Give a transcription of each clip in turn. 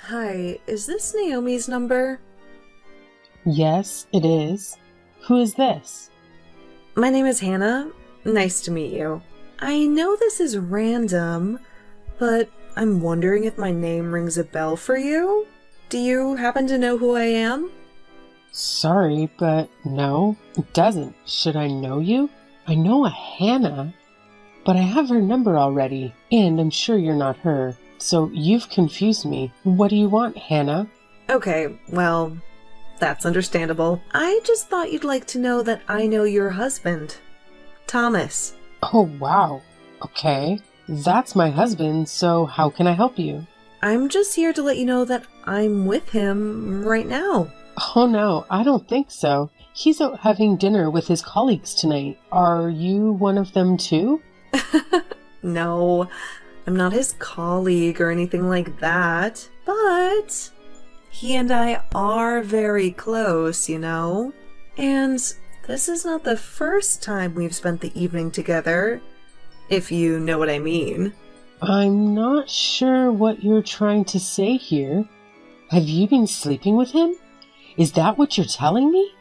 Hi, is this Naomi's number? Yes, it is. Who is this? My name is Hannah. Nice to meet you. I know this is random, but I'm wondering if my name rings a bell for you? Do you happen to know who I am? Sorry, but no, it doesn't. Should I know you? I know a Hannah, but I have her number already, and I'm sure you're not her. So you've confused me. What do you want, Hannah? Okay, well, that's understandable. I just thought you'd like to know that I know your husband, Thomas. Oh, wow. Okay, that's my husband, so how can I help you? I'm just here to let you know that I'm with him right now. Oh no, I don't think so. He's out having dinner with his colleagues tonight. Are you one of them too? No, I'm not his colleague or anything like that, but he and I are very close, you know? And this is not the first time we've spent the evening together, if you know what I mean. I'm not sure what you're trying to say here. Have you been sleeping with him? Is that what you're telling me?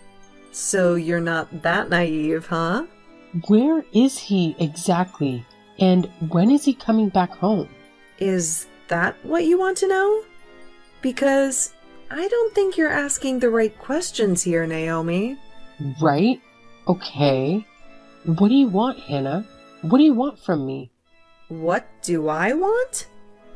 So you're not that naive, huh? Where is he exactly? And when is he coming back home? Is that what you want to know? Because I don't think you're asking the right questions here, Naomi. Right? Okay. What do you want, Hannah? What do you want from me? What do I want?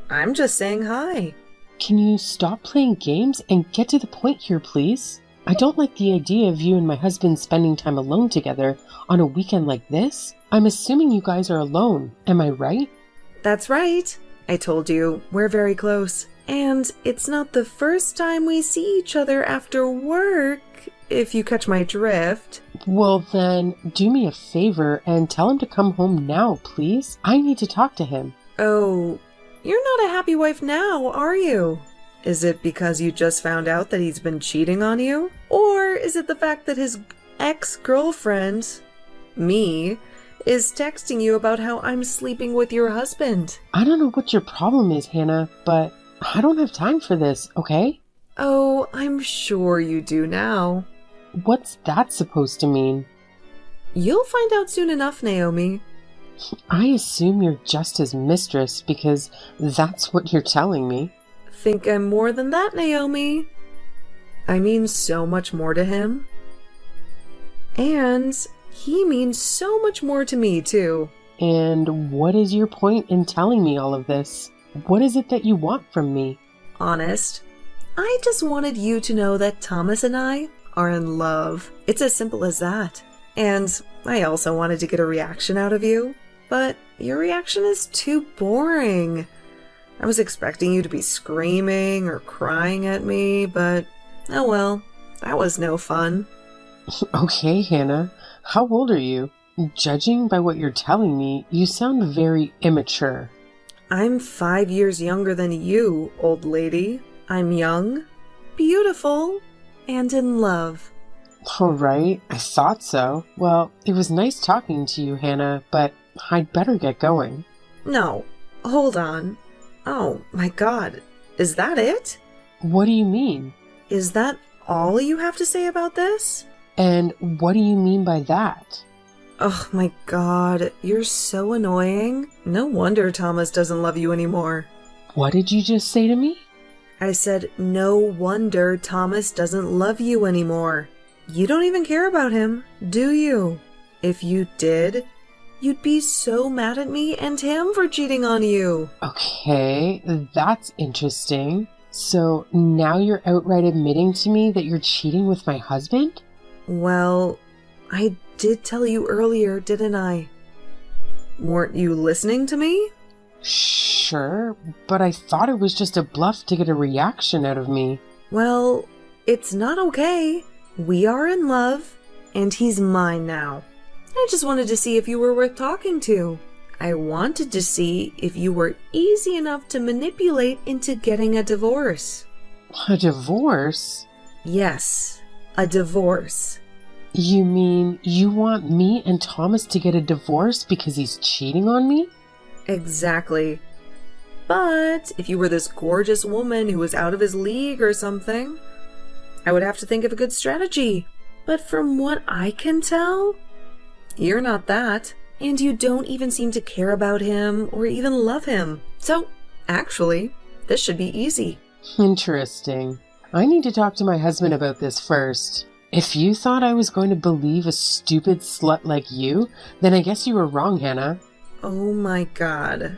I'm just saying hi. Can you stop playing games and get to the point here, please? I don't like the idea of you and my husband spending time alone together on a weekend like this. I'm assuming you guys are alone, am I right? That's right. I told you, we're very close. And it's not the first time we see each other after work, if you catch my drift. Well then, do me a favor and tell him to come home now, please. I need to talk to him. Oh, you're not a happy wife now, are you? Is it because you just found out that he's been cheating on you? Or is it the fact that his ex-girlfriend, me, is texting you about how I'm sleeping with your husband? I don't know what your problem is, Hannah, but I don't have time for this, okay? Oh, I'm sure you do now. What's that supposed to mean? You'll find out soon enough, Naomi. I assume you're just his mistress because that's what you're telling me. Think I'm more than that, Naomi. I mean so much more to him. And he means so much more to me, too. And what is your point in telling me all of this? What is it that you want from me? Honest, I just wanted you to know that Thomas and I are in love. It's as simple as that. And I also wanted to get a reaction out of you, but your reaction is too boring. I was expecting you to be screaming or crying at me, but oh well, that was no fun. Okay, Hannah, how old are you? Judging by what you're telling me, you sound very immature. I'm 5 years younger than you, old lady. I'm young, beautiful, and in love. All right, I thought so. Well, it was nice talking to you, Hannah, but I'd better get going. No, hold on. Oh my god, is that it? What do you mean? Is that all you have to say about this? And what do you mean by that? Oh my god, you're so annoying. No wonder Thomas doesn't love you anymore. What did you just say to me? I said, no wonder Thomas doesn't love you anymore. You don't even care about him, do you? If you did, you'd be so mad at me and him for cheating on you. Okay, that's interesting. So now you're outright admitting to me that you're cheating with my husband? Well, I did tell you earlier, didn't I? Weren't you listening to me? Sure, but I thought it was just a bluff to get a reaction out of me. Well, it's not okay. We are in love, and he's mine now. I just wanted to see if you were worth talking to. I wanted to see if you were easy enough to manipulate into getting a divorce. A divorce? Yes, a divorce. You mean you want me and Thomas to get a divorce because he's cheating on me? Exactly. But if you were this gorgeous woman who was out of his league or something, I would have to think of a good strategy. But from what I can tell, you're not that. And you don't even seem to care about him or even love him. So, actually, this should be easy. Interesting. I need to talk to my husband about this first. If you thought I was going to believe a stupid slut like you, then I guess you were wrong, Hannah. Oh my god.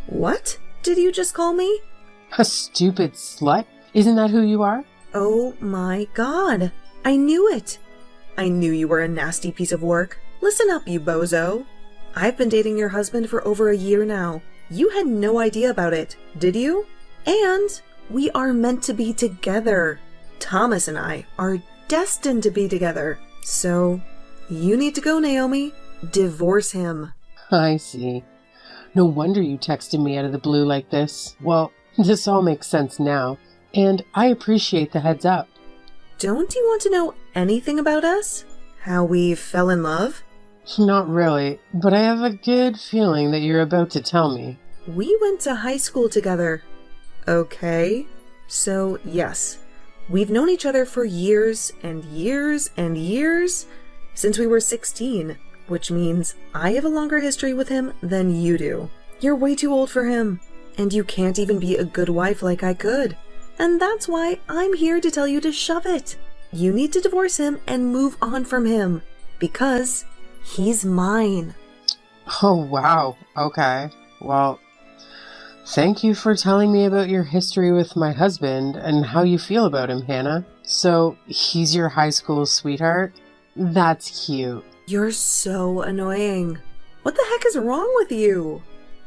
What did you just call me? A stupid slut? Isn't that who you are? Oh my god. I knew it. I knew you were a nasty piece of work. Listen up, you bozo. I've been dating your husband for over a year now. You had no idea about it, did you? And we are meant to be together. Thomas and I are destined to be together. So, you need to go, Naomi. Divorce him. I see. No wonder you texted me out of the blue like this. Well, this all makes sense now, and I appreciate the heads up. Don't you want to know anything about us? How we fell in love? Not really, but I have a good feeling that you're about to tell me. We went to high school together. Okay, so yes, we've known each other for years and years and years, since we were 16, which means I have a longer history with him than you do. You're way too old for him, and you can't even be a good wife like I could. And that's why I'm here to tell you to shove it. You need to divorce him and move on from him, because he's mine. Oh, wow. Okay. Well, thank you for telling me about your history with my husband and how you feel about him, Hannah. So, he's your high school sweetheart? That's cute. You're so annoying. What the heck is wrong with you?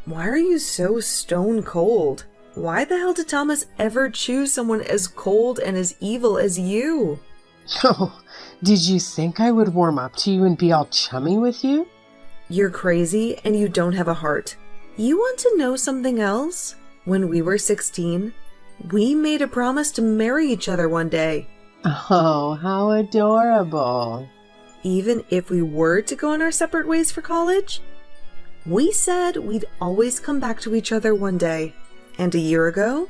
Why are you so stone cold? Why the hell did Thomas ever choose someone as cold and as evil as you? Oh, did you think I would warm up to you and be all chummy with you? You're crazy and you don't have a heart. You want to know something else? When we were 16, we made a promise to marry each other one day. Oh, how adorable. Even if we were to go on our separate ways for college, we said we'd always come back to each other one day. And a year ago,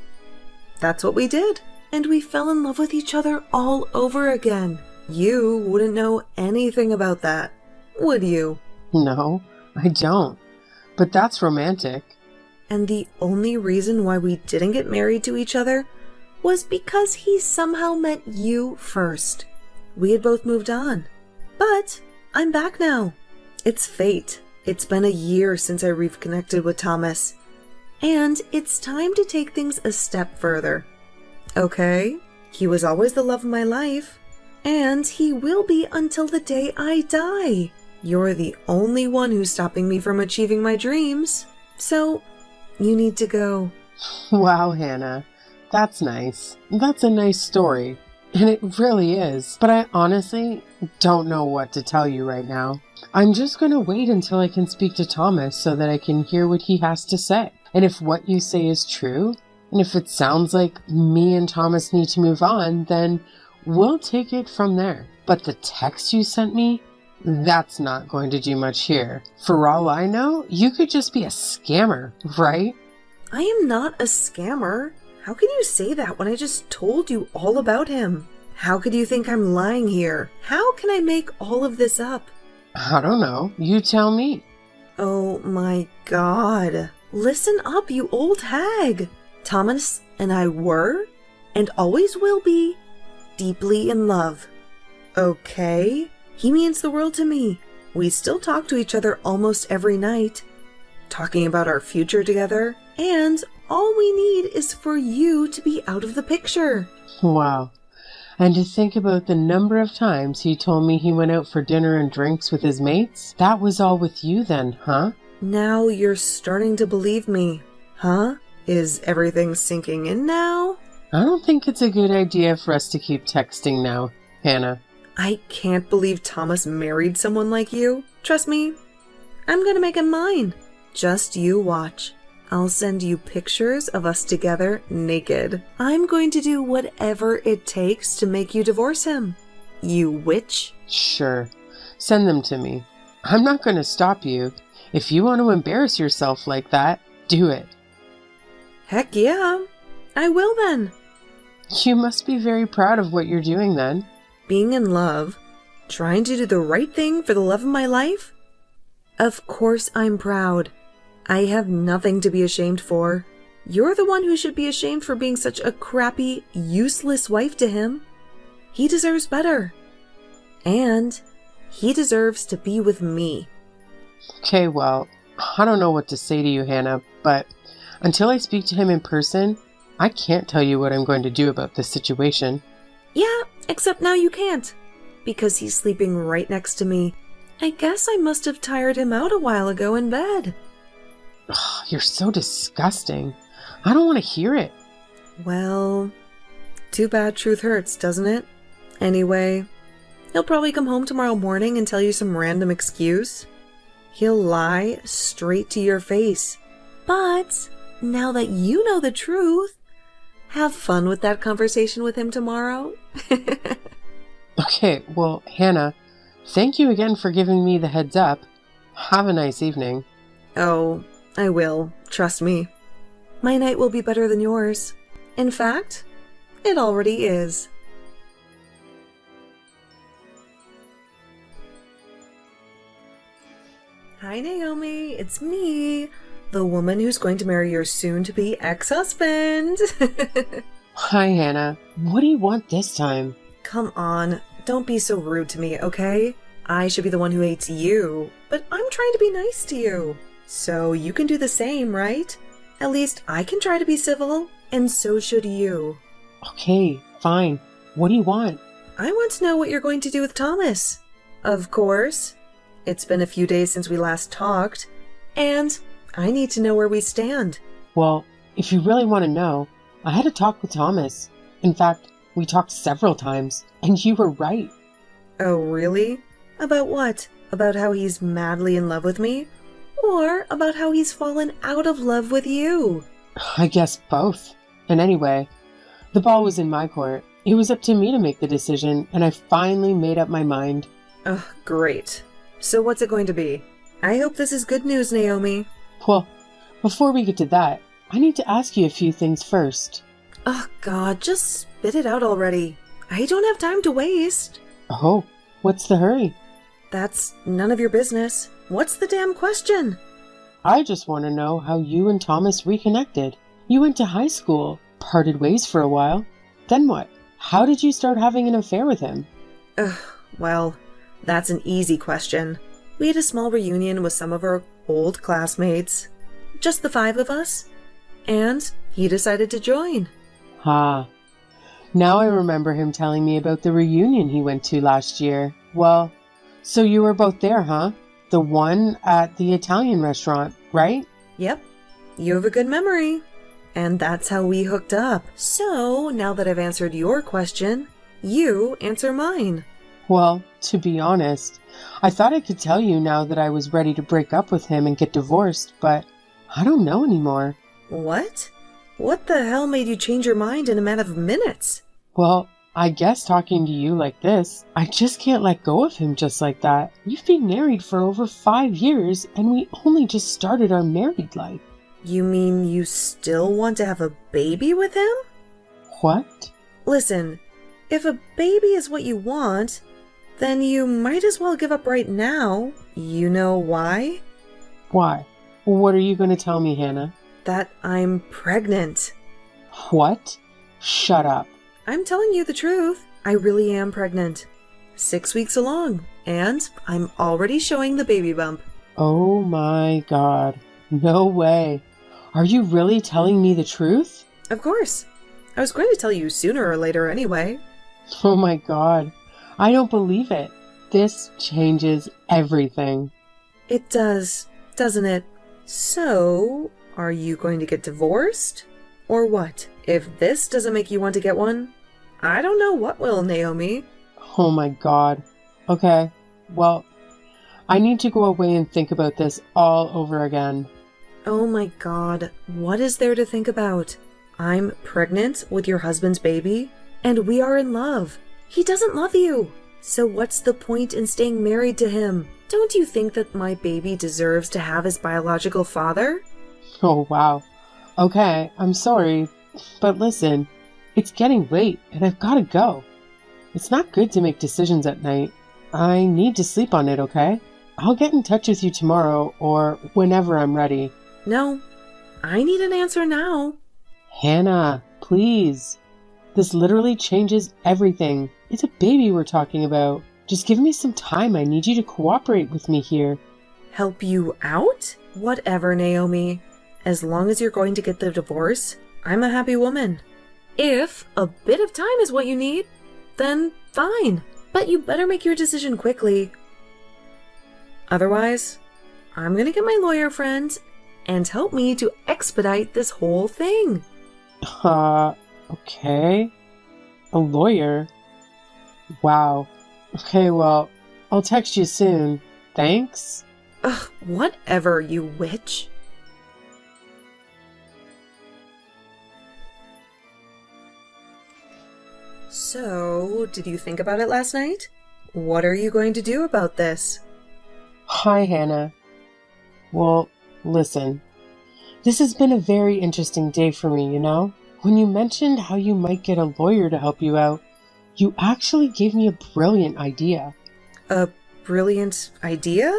that's what we did. And we fell in love with each other all over again. You wouldn't know anything about that, would you? No, I don't. But that's romantic. And the only reason why we didn't get married to each other was because he somehow met you first. We had both moved on. But I'm back now. It's fate. It's been a year since I reconnected with Thomas. And it's time to take things a step further. Okay, he was always the love of my life. And he will be until the day I die. You're the only one who's stopping me from achieving my dreams. So, you need to go. Wow, Hannah. That's nice. That's a nice story. And it really is. But I honestly don't know what to tell you right now. I'm just going to wait until I can speak to Thomas so that I can hear what he has to say. And if what you say is true, and if it sounds like me and Thomas need to move on, then we'll take it from there. But the text you sent me, that's not going to do much here. For all I know, you could just be a scammer, right? I am not a scammer. How can you say that when I just told you all about him? How could you think I'm lying here? How can I make all of this up? I don't know. You tell me. Oh my god. Listen up, you old hag. Thomas and I were, and always will be, deeply in love. Okay? He means the world to me. We still talk to each other almost every night, talking about our future together, and all we need is for you to be out of the picture. Wow. And to think about the number of times he told me he went out for dinner and drinks with his mates, that was all with you then, huh? Now you're starting to believe me, huh? Is everything sinking in now? I don't think it's a good idea for us to keep texting now, Hannah. I can't believe Thomas married someone like you. Trust me, I'm gonna make him mine. Just you watch. I'll send you pictures of us together naked. I'm going to do whatever it takes to make you divorce him. You witch. Sure. Send them to me. I'm not going to stop you. If you want to embarrass yourself like that, do it. Heck yeah. I will then. You must be very proud of what you're doing then. Being in love, trying to do the right thing for the love of my life? Of course I'm proud. I have nothing to be ashamed for. You're the one who should be ashamed for being such a crappy, useless wife to him. He deserves better. And he deserves to be with me. Okay, well, I don't know what to say to you, Hannah, but until I speak to him in person, I can't tell you what I'm going to do about this situation. Yeah, except now you can't. Because he's sleeping right next to me. I guess I must have tired him out a while ago in bed. Ugh, you're so disgusting. I don't want to hear it. Well, too bad truth hurts, doesn't it? Anyway, he'll probably come home tomorrow morning and tell you some random excuse. He'll lie straight to your face. But now that you know the truth, have fun with that conversation with him tomorrow. Okay, well, Hannah, thank you again for giving me the heads up. Have a nice evening. Oh, I will. Trust me. My night will be better than yours. In fact, it already is. Hi, Naomi. It's me, the woman who's going to marry your soon-to-be ex-husband. Hi, Hannah. What do you want this time? Come on. Don't be so rude to me, okay? I should be the one who hates you, but I'm trying to be nice to you. So you can do the same, right? At least I can try to be civil, and so should you. Okay, fine. What do you want? I want to know what you're going to do with Thomas. Of course. It's been a few days since we last talked, and I need to know where we stand. Well, if you really want to know, I had a talk with Thomas. In fact, we talked several times, and you were right. Oh, really? About what? About how he's madly in love with me? Or about how he's fallen out of love with you? I guess both. And anyway, the ball was in my court. It was up to me to make the decision, and I finally made up my mind. Oh, great. So what's it going to be? I hope this is good news, Naomi. Well, before we get to that, I need to ask you a few things first. Oh, God, just spit it out already. I don't have time to waste. Oh, what's the hurry? That's none of your business. What's the damn question? I just want to know how you and Thomas reconnected. You went to high school, parted ways for a while. Then what? How did you start having an affair with him? Well, that's an easy question. We had a small reunion with some of our old classmates. Just the 5 of us. And he decided to join. Ah. Now I remember him telling me about the reunion he went to last year. Well, so you were both there, huh? The one at the Italian restaurant, right? Yep. You have a good memory. And that's how we hooked up. So, now that I've answered your question, you answer mine. Well, to be honest, I thought I could tell you now that I was ready to break up with him and get divorced, but I don't know anymore. What? What the hell made you change your mind in a matter of minutes? Well, I guess talking to you like this, I just can't let go of him just like that. We've been married for over 5 years, and we only just started our married life. You mean you still want to have a baby with him? What? Listen, if a baby is what you want, then you might as well give up right now. You know why? Why? What are you going to tell me, Hannah? That I'm pregnant. What? Shut up. I'm telling you the truth. I really am pregnant. 6 weeks along, and I'm already showing the baby bump. Oh my God. No way. Are you really telling me the truth? Of course. I was going to tell you sooner or later anyway. Oh my God. I don't believe it. This changes everything. It does, doesn't it? So, are you going to get divorced? Or what? If this doesn't make you want to get one, I don't know what will, Naomi. Oh my God. Okay. Well, I need to go away and think about this all over again. Oh my God. What is there to think about? I'm pregnant with your husband's baby, and we are in love. He doesn't love you. So what's the point in staying married to him? Don't you think that my baby deserves to have his biological father? Oh wow. Okay, I'm sorry, but listen, it's getting late and I've gotta go. It's not good to make decisions at night. I need to sleep on it, okay? I'll get in touch with you tomorrow or whenever I'm ready. No, I need an answer now. Hannah, please. This literally changes everything. It's a baby we're talking about. Just give me some time. I need you to cooperate with me here. Help you out? Whatever, Naomi. As long as you're going to get the divorce, I'm a happy woman. If a bit of time is what you need, then fine. But you better make your decision quickly. Otherwise, I'm gonna get my lawyer friend and help me to expedite this whole thing. Okay. A lawyer? Wow. Okay, well, I'll text you soon. Thanks. Ugh, whatever, you witch. So, did you think about it last night? What are you going to do about this? Hi, Hannah. Well, listen. This has been a very interesting day for me, you know? When you mentioned how you might get a lawyer to help you out, you actually gave me a brilliant idea. A brilliant idea?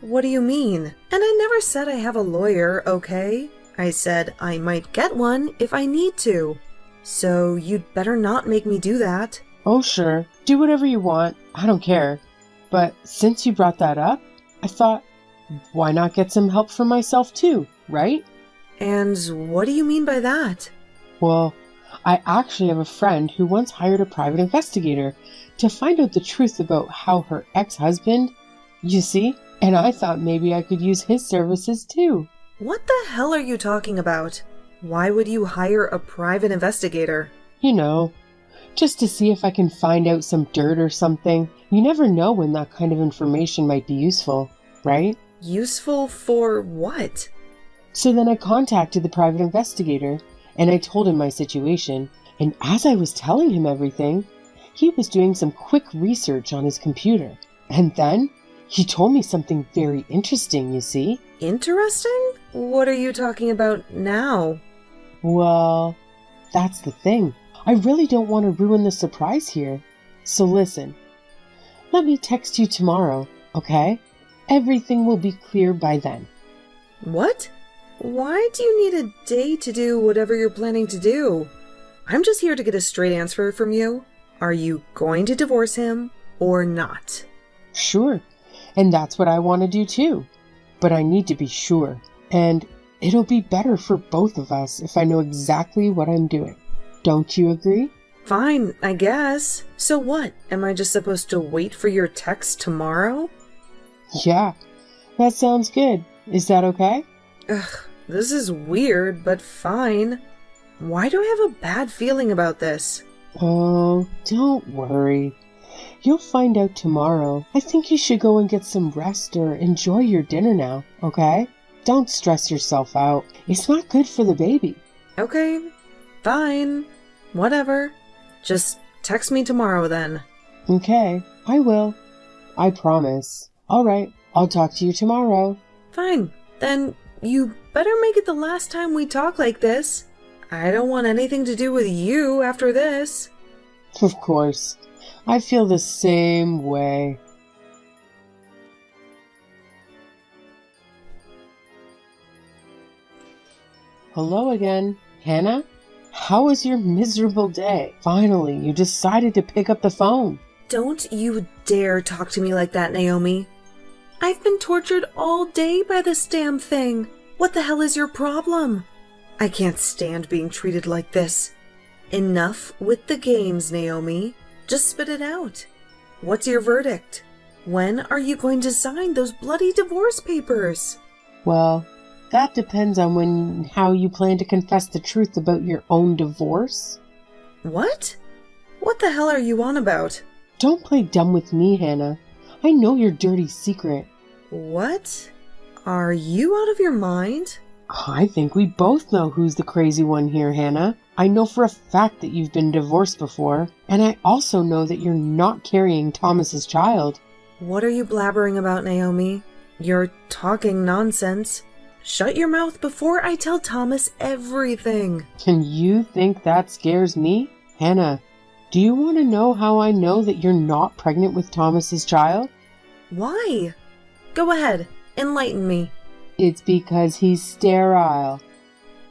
What do you mean? And I never said I have a lawyer, okay? I said I might get one if I need to. So you'd better not make me do that. Oh, sure. Do whatever you want. I don't care. But since you brought that up, I thought, why not get some help for myself too, right? And what do you mean by that? Well, I actually have a friend who once hired a private investigator to find out the truth about how her ex-husband, you see, and I thought maybe I could use his services too. What the hell are you talking about? Why would you hire a private investigator? You know, just to see if I can find out some dirt or something. You never know when that kind of information might be useful, right? Useful for what? So then I contacted the private investigator and I told him my situation. And as I was telling him everything, he was doing some quick research on his computer. And then he told me something very interesting, you see. Interesting? What are you talking about now? Well, that's the thing. I really don't want to ruin the surprise here. So listen, let me text you tomorrow, okay? Everything will be clear by then. What? Why do you need a day to do whatever you're planning to do? I'm just here to get a straight answer from you. Are you going to divorce him or not? Sure, and that's what I want to do too. But I need to be sure, and it'll be better for both of us if I know exactly what I'm doing. Don't you agree? Fine, I guess. So what? Am I just supposed to wait for your text tomorrow? Yeah, that sounds good. Is that okay? Ugh, this is weird, but fine. Why do I have a bad feeling about this? Oh, don't worry. You'll find out tomorrow. I think you should go and get some rest or enjoy your dinner now, okay? Don't stress yourself out. It's not good for the baby. Okay, fine. Whatever. Just text me tomorrow then. Okay, I will. I promise. All right, I'll talk to you tomorrow. Fine. Then you better make it the last time we talk like this. I don't want anything to do with you after this. Of course. I feel the same way. Hello again. Hannah? How was your miserable day? Finally, you decided to pick up the phone. Don't you dare talk to me like that, Naomi. I've been tortured all day by this damn thing. What the hell is your problem? I can't stand being treated like this. Enough with the games, Naomi. Just spit it out. What's your verdict? When are you going to sign those bloody divorce papers? Well, that depends on how you plan to confess the truth about your own divorce. What? What the hell are you on about? Don't play dumb with me, Hannah. I know your dirty secret. What? Are you out of your mind? I think we both know who's the crazy one here, Hannah. I know for a fact that you've been divorced before, and I also know that you're not carrying Thomas's child. What are you blabbering about, Naomi? You're talking nonsense. Shut your mouth before I tell Thomas everything. Can you think that scares me? Hannah, do you want to know how I know that you're not pregnant with Thomas's child? Why? Go ahead, enlighten me. It's because he's sterile.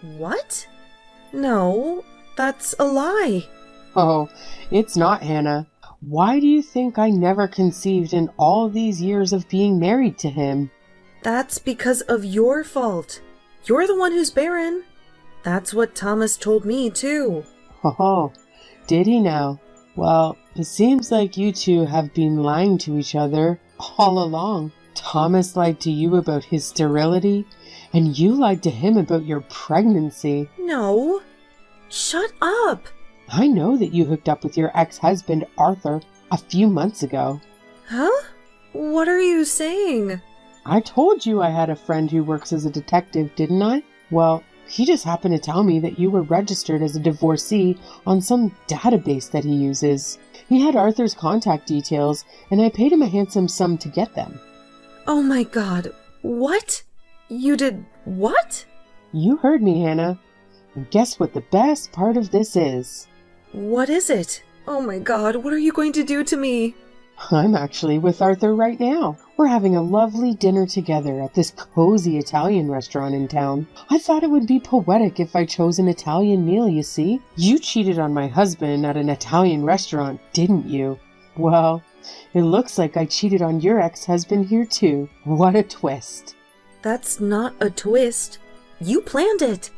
What? No, that's a lie. Oh, it's not, Hannah. Why do you think I never conceived in all these years of being married to him? That's because of your fault. You're the one who's barren. That's what Thomas told me, too. Oh, did he now? Well, it seems like you two have been lying to each other all along. Thomas lied to you about his sterility, and you lied to him about your pregnancy. No. Shut up. I know that you hooked up with your ex-husband, Arthur, a few months ago. Huh? What are you saying? I told you I had a friend who works as a detective, didn't I? Well, he just happened to tell me that you were registered as a divorcee on some database that he uses. He had Arthur's contact details, and I paid him a handsome sum to get them. Oh my God. What? You did what? You heard me, Hannah. And guess what the best part of this is? What is it? Oh my God, what are you going to do to me? I'm actually with Arthur right now. We're having a lovely dinner together at this cozy Italian restaurant in town. I thought it would be poetic if I chose an Italian meal, you see. You cheated on my husband at an Italian restaurant, didn't you? Well, it looks like I cheated on your ex-husband here too. What a twist. That's not a twist. You planned it.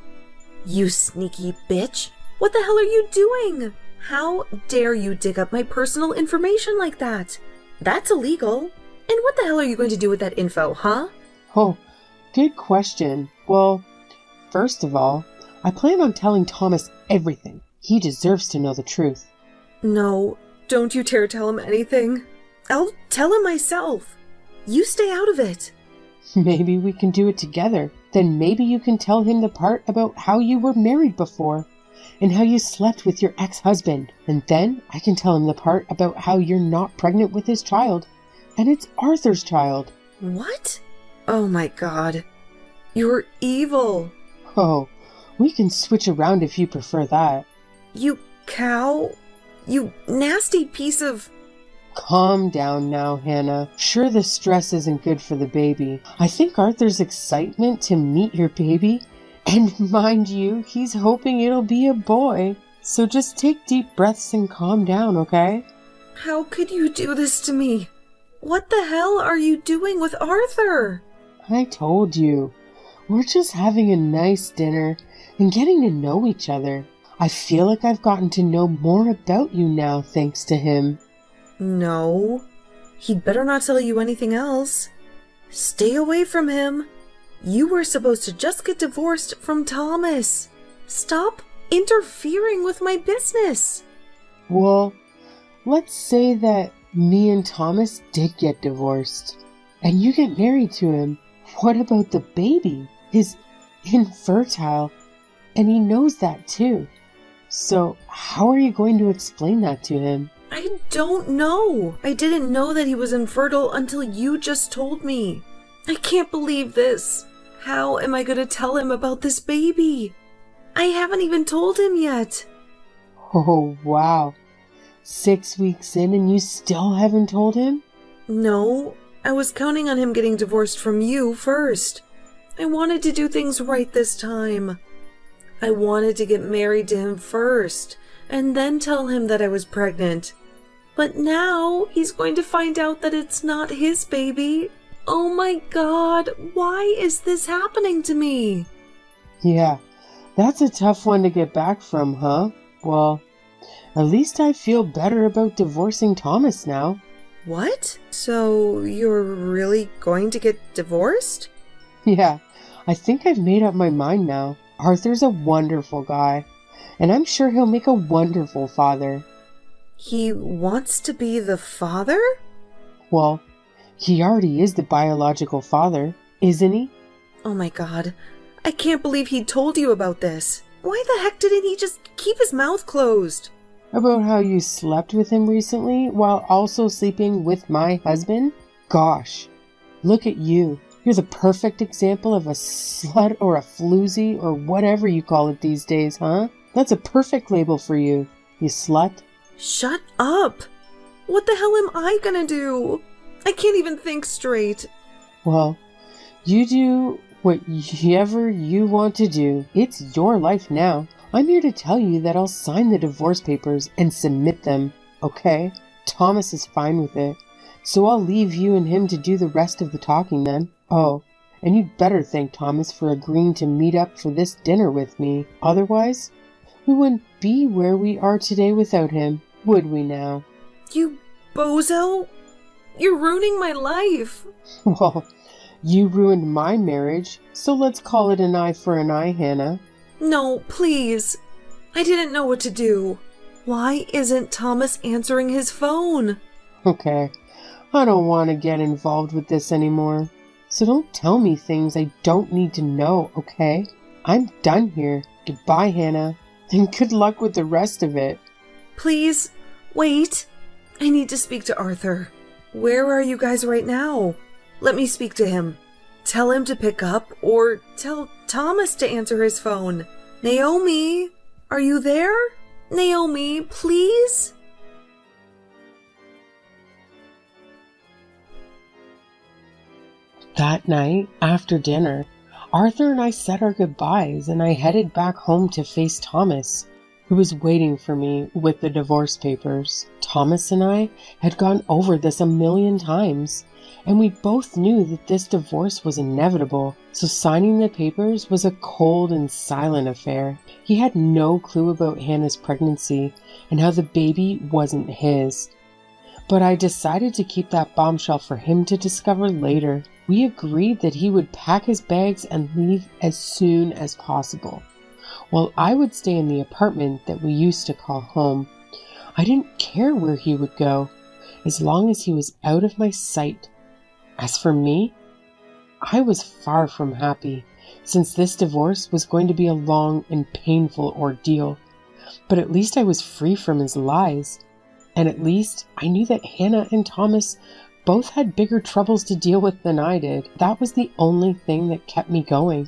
You sneaky bitch. What the hell are you doing? How dare you dig up my personal information like that? That's illegal. And what the hell are you going to do with that info, huh? Oh, good question. Well, first of all, I plan on telling Thomas everything. He deserves to know the truth. No, don't you dare tell him anything. I'll tell him myself. You stay out of it. Maybe we can do it together. Then maybe you can tell him the part about how you were married before and how you slept with your ex-husband. And then I can tell him the part about how you're not pregnant with his child. And it's Arthur's child. What? Oh my God. You're evil. Oh, we can switch around if you prefer that. You cow. You nasty piece of... Calm down now, Hannah. Sure, the stress isn't good for the baby. I think Arthur's excitement to meet your baby, and mind you, he's hoping it'll be a boy. So just take deep breaths and calm down, okay? How could you do this to me? What the hell are you doing with Arthur? I told you. We're just having a nice dinner and getting to know each other. I feel like I've gotten to know more about you now thanks to him. No. He'd better not tell you anything else. Stay away from him. You were supposed to just get divorced from Thomas. Stop interfering with my business. Well, let's say that me and Thomas did get divorced, and you get married to him. What about the baby? He's infertile, and he knows that too. So how are you going to explain that to him? I don't know. I didn't know that he was infertile until you just told me. I can't believe this. How am I going to tell him about this baby? I haven't even told him yet. Oh, wow. 6 weeks in and you still haven't told him? No, I was counting on him getting divorced from you first. I wanted to do things right this time. I wanted to get married to him first, and then tell him that I was pregnant. But now he's going to find out that it's not his baby. Oh my God, why is this happening to me? Yeah, that's a tough one to get back from, huh? Well, at least I feel better about divorcing Thomas now. What? So you're really going to get divorced? Yeah, I think I've made up my mind now. Arthur's a wonderful guy, and I'm sure he'll make a wonderful father. He wants to be the father? Well, he already is the biological father, isn't he? Oh my God, I can't believe he told you about this. Why the heck didn't he just keep his mouth closed? About how you slept with him recently while also sleeping with my husband? Gosh, look at you. You're the perfect example of a slut or a floozy or whatever you call it these days, huh? That's a perfect label for you, you slut. Shut up! What the hell am I gonna do? I can't even think straight. Well, you do whatever you want to do. It's your life now. I'm here to tell you that I'll sign the divorce papers and submit them, okay? Thomas is fine with it. So I'll leave you and him to do the rest of the talking then. Oh, and you'd better thank Thomas for agreeing to meet up for this dinner with me. Otherwise, we wouldn't be where we are today without him, would we now? You bozo! You're ruining my life! Well, you ruined my marriage, so let's call it an eye for an eye, Hannah. No, please. I didn't know what to do. Why isn't Thomas answering his phone? Okay, I don't want to get involved with this anymore. So don't tell me things I don't need to know, okay? I'm done here. Goodbye, Hannah. And good luck with the rest of it. Please, wait. I need to speak to Arthur. Where are you guys right now? Let me speak to him. Tell him to pick up, or tell Thomas to answer his phone. Naomi, are you there? Naomi, please? That night, after dinner, Arthur and I said our goodbyes and I headed back home to face Thomas, who was waiting for me with the divorce papers. Thomas and I had gone over this a million times, and we both knew that this divorce was inevitable, so signing the papers was a cold and silent affair. He had no clue about Hannah's pregnancy and how the baby wasn't his. But I decided to keep that bombshell for him to discover later. We agreed that he would pack his bags and leave as soon as possible, while I would stay in the apartment that we used to call home. I didn't care where he would go, as long as he was out of my sight. As for me, I was far from happy, since this divorce was going to be a long and painful ordeal. But at least I was free from his lies, and at least I knew that Hannah and Thomas both had bigger troubles to deal with than I did. That was the only thing that kept me going,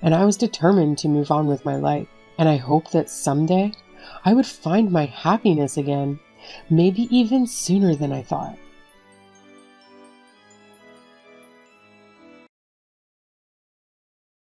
and I was determined to move on with my life. And I hoped that someday I would find my happiness again, maybe even sooner than I thought.